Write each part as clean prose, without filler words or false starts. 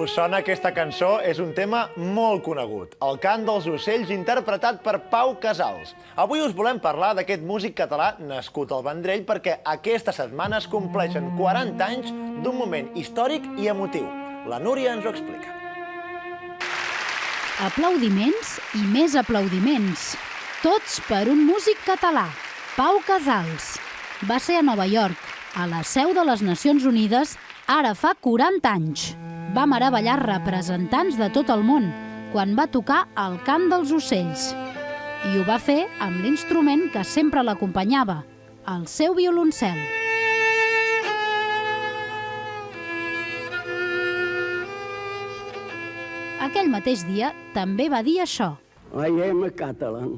Us sona aquesta cançó? És un tema molt conegut. El cant dels ocells interpretat per Pau Casals. Avui us volem parlar d'aquest músic català nascut al Vendrell perquè aquesta setmana es compleixen 40 anys d'un moment històric i emotiu. La Núria ens ho explica. Aplaudiments i més aplaudiments. Tots per un músic català, Pau Casals. Va ser a Nova York, a la seu de les Nacions Unides, ara fa 40 anys. Va meravellar representants de tot el món quan va tocar el cant dels ocells. I ho va fer amb l'instrument que sempre l'acompanyava, el seu violoncel. Aquell mateix dia també va dir això. I am a Catalan.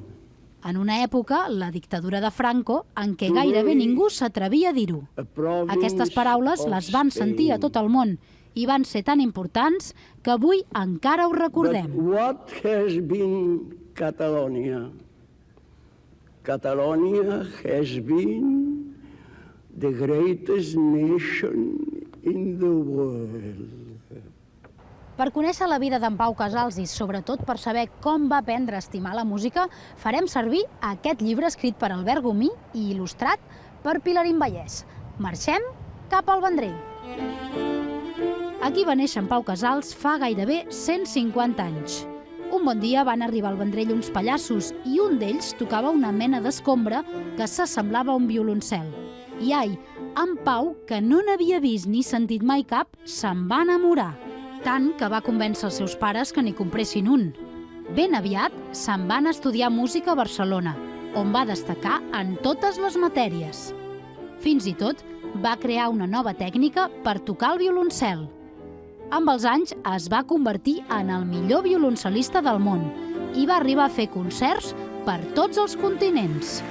En una època, la dictadura de Franco, en què gairebé ningú s'atrevia a dir-ho. Aquestes paraules les van sentir a tot el món i van ser tan importants que avui encara ho recordem. But what has been Catalonia? Catalonia has been the greatest nation in the world. Per conèixer la vida d'en Pau Casals i sobretot per saber com va aprendre a estimar la música, farem servir aquest llibre escrit per Albert Gomí i il·lustrat per Pilarín Vallès. Marxem cap al Vendrell. Aquí va néixer en Pau Casals fa gairebé 150 anys. Un bon dia van arribar al Vendrell uns pallassos i un d'ells tocava una mena d'escombra que s'assemblava a un violoncel. I ai, en Pau, que no n'havia vist ni sentit mai cap, se'n va enamorar. Tant que va convèncer els seus pares que n'hi compressin un. Ben aviat se'n van estudiar música a Barcelona, on va destacar en totes les matèries. Fins i tot va crear una nova tècnica per tocar el violoncel. Amb els anys es va convertir en el millor violoncel·lista del món i va arribar a fer concerts per tots els continents.